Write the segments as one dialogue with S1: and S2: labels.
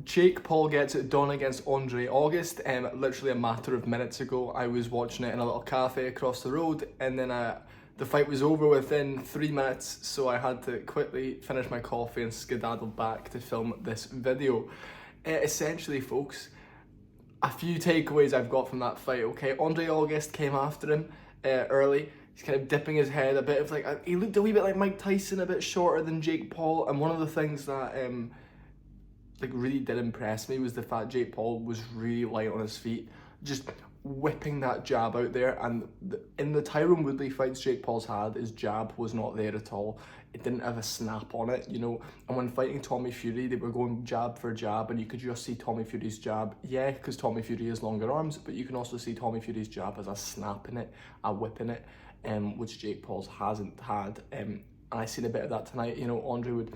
S1: Jake Paul gets it done against Andre August. Literally a matter of minutes ago, I was watching it in a little cafe across the road, and then the fight was over within 3 minutes, so I had to quickly finish my coffee and skedaddle back to film this video. Essentially, folks, a few takeaways I've got from that fight, okay? Andre August came after him early. He's kind of dipping his head, a bit of like, he looked a wee bit like Mike Tyson, a bit shorter than Jake Paul, and one of the things that like really did impress me was the fact Jake Paul was really light on his feet, just whipping that jab out there. And in the Tyron Woodley fights Jake Paul's had, his jab was not there at all. It didn't have a snap on it, you know. And when fighting Tommy Fury, they were going jab for jab, and you could just see Tommy Fury's jab. Yeah, because Tommy Fury has longer arms, but you can also see Tommy Fury's jab as a snap in it, a whip in it, which Jake Paul's hasn't had. And I seen a bit of that tonight. You know, Andre would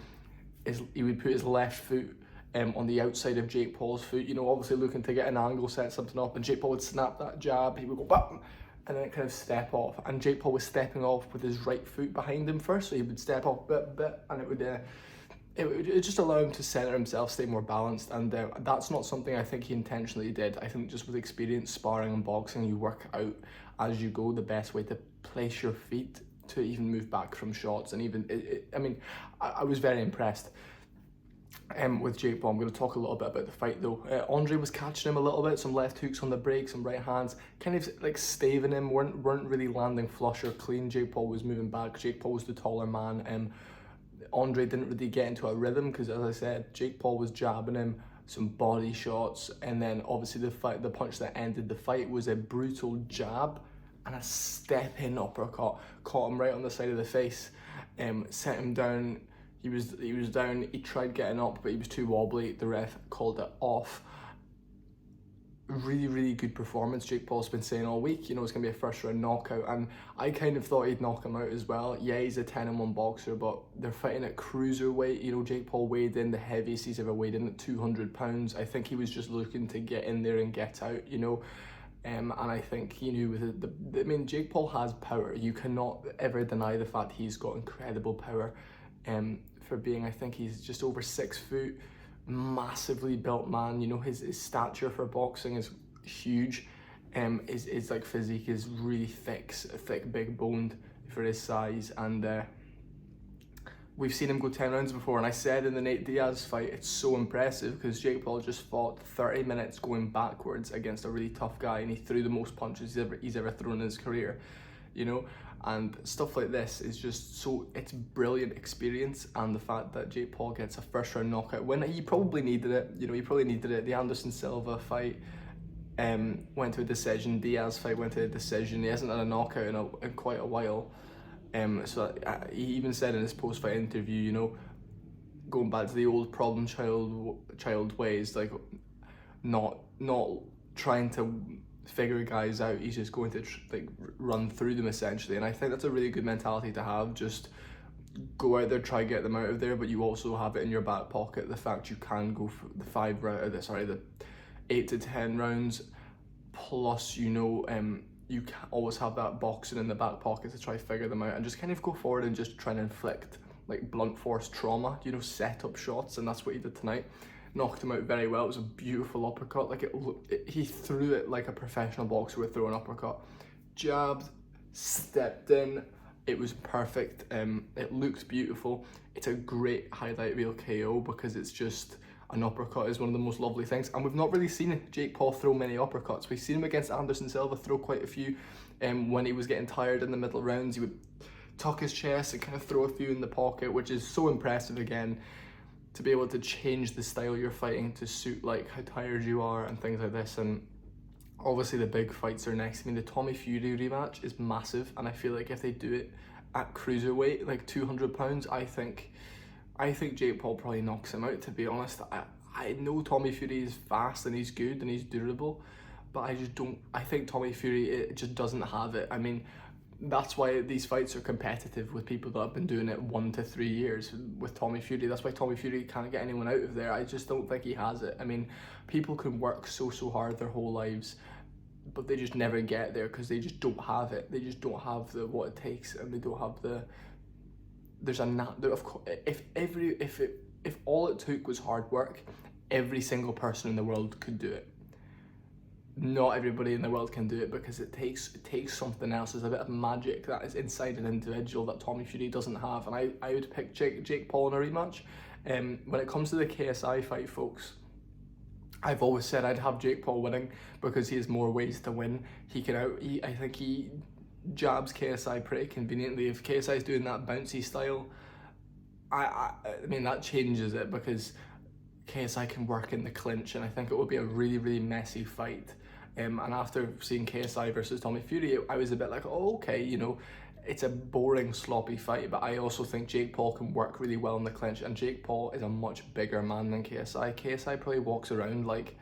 S1: put his left foot on the outside of Jake Paul's foot, you know, obviously looking to get an angle, set something up, and Jake Paul would snap that jab, he would go bam, and then it kind of step off, and Jake Paul was stepping off with his right foot behind him first, so he would step off bit, and it would just allow him to center himself, stay more balanced, and that's not something I think he intentionally did. I think just with experience, sparring and boxing, you work out as you go the best way to place your feet to even move back from shots, and even, I mean, I was very impressed with Jake Paul. I'm going to talk a little bit about the fight though. Andre was catching him a little bit, some left hooks on the break, some right hands, kind of like staving him, weren't really landing flush or clean. Jake Paul was moving back, Jake Paul was the taller man. Andre didn't really get into a rhythm because, as I said, Jake Paul was jabbing him, some body shots, and then obviously the punch that ended the fight was a brutal jab and a step-in uppercut, caught him right on the side of the face, sent him down. He was down, he tried getting up, but he was too wobbly. The ref called it off. Really good performance. Jake Paul's been saying all week, you know, it's going to be a first round knockout, and I kind of thought he'd knock him out as well. Yeah, he's a 10-1 boxer, but they're fighting at cruiserweight. You know, Jake Paul weighed in the heaviest he's ever weighed in at 200 pounds. I think he was just looking to get in there and get out, you know. And I think he knew with I mean, Jake Paul has power. You cannot ever deny the fact he's got incredible power. For being, I think he's just over 6 foot, massively built man. You know, his stature for boxing is huge. His like physique is really thick, big boned for his size, and we've seen him go 10 rounds before. And I said in the Nate Diaz fight, it's so impressive because Jake Paul just fought 30 minutes going backwards against a really tough guy, and he threw the most punches he's ever thrown in his career, you know. And stuff like this is just so, it's brilliant experience. And the fact that Jake Paul gets a first round knockout when he probably needed it, you know, he probably needed it. The Anderson Silva fight went to a decision, Diaz fight went to a decision. He hasn't had a knockout in quite a while. So he even said in his post-fight interview, you know, going back to the old problem child ways, like not trying to figure guys out, he's just going to like run through them essentially. And I think that's a really good mentality to have. Just go out there, try get them out of there, but you also have it in your back pocket, the fact you can go for the 8 to 10 rounds, plus, you know, you can always have that boxing in the back pocket to try figure them out, and just kind of go forward and just try and inflict like blunt force trauma, you know, set up shots. And that's what he did tonight. Knocked him out very well. It was a beautiful uppercut. Like he threw it like a professional boxer would throw an uppercut. Jabbed, stepped in. It was perfect. It looked beautiful. It's a great highlight reel KO because it's just, an uppercut is one of the most lovely things. And we've not really seen Jake Paul throw many uppercuts. We've seen him against Anderson Silva throw quite a few. When he was getting tired in the middle rounds, he would tuck his chest and kind of throw a few in the pocket, which is so impressive again, to be able to change the style you're fighting to suit like how tired you are and things like this. And obviously the big fights are next. I mean, the Tommy Fury rematch is massive, and I feel like if they do it at cruiserweight, like 200 pounds, I think Jake Paul probably knocks him out, to be honest. I know Tommy Fury is fast and he's good and he's durable, but I think Tommy Fury, it just doesn't have it. I mean, that's why these fights are competitive with people that have been doing it 1 to 3 years with Tommy Fury. That's why Tommy Fury can't get anyone out of there. I just don't think he has it. I mean, people can work so hard their whole lives, but they just never get there because they just don't have it. They just don't have what it takes, and they don't have if all it took was hard work, every single person in the world could do it. Not everybody in the world can do it because it takes something else. There's a bit of magic that is inside an individual that Tommy Fury doesn't have, and I would pick Jake Paul in a rematch. When it comes to the KSI fight, folks, I've always said I'd have Jake Paul winning because he has more ways to win. I think he jabs KSI pretty conveniently. If KSI is doing that bouncy style, I mean, that changes it because KSI can work in the clinch, and I think it would be a really, really messy fight. And after seeing KSI versus Tommy Fury, I was a bit like, oh, okay, you know, it's a boring, sloppy fight, but I also think Jake Paul can work really well in the clinch, and Jake Paul is a much bigger man than KSI. KSI probably walks around like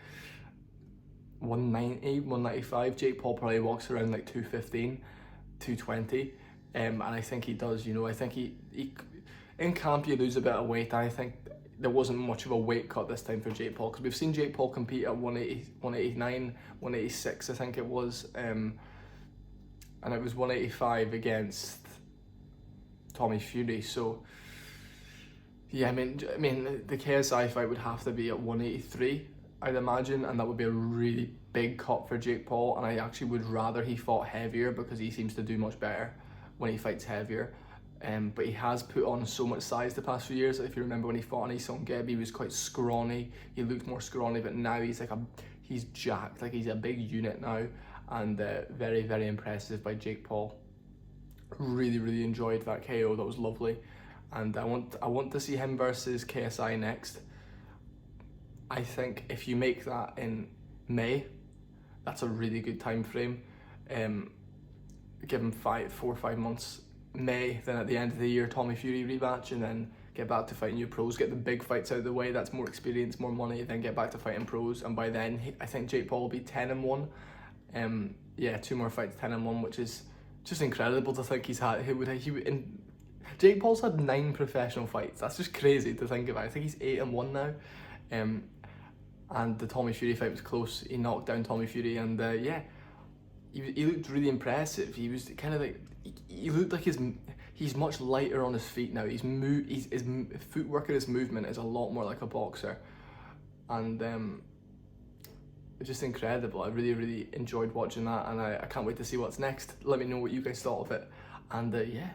S1: 190, 195. Jake Paul probably walks around like 215, 220. And I think he does, you know, I think he in camp you lose a bit of weight. I think there wasn't much of a weight cut this time for Jake Paul, because we've seen Jake Paul compete at 180, 189, 186 I think it was, and it was 185 against Tommy Fury. So yeah, I mean the KSI fight would have to be at 183, I'd imagine, and that would be a really big cut for Jake Paul, and I actually would rather he fought heavier because he seems to do much better when he fights heavier. But he has put on so much size the past few years. If you remember when he fought Anison Geb, he was quite scrawny. He looked more scrawny, but now he's jacked. Like, he's a big unit now, and very, very impressive by Jake Paul. Really, really enjoyed that KO. That was lovely, and I want to see him versus KSI next. I think if you make that in May, that's a really good time frame. Give him 4 or 5 months. May, then at the end of the year, Tommy Fury rematch, and then get back to fighting new pros, get the big fights out of the way. That's more experience, more money. Then get back to fighting pros, and by then I think Jake Paul will be 10-1. Yeah, 2 more fights, 10-1, which is just incredible to think he's had. Jake Paul's had 9 professional fights. That's just crazy to think about. I think he's 8-1 now. And the Tommy Fury fight was close. He knocked down Tommy Fury, and yeah, he looked really impressive. He was kind of like, he looked like he's much lighter on his feet now. His footwork and his movement is a lot more like a boxer, and it's just incredible. I really, really enjoyed watching that, and I can't wait to see what's next. Let me know what you guys thought of it, and yeah.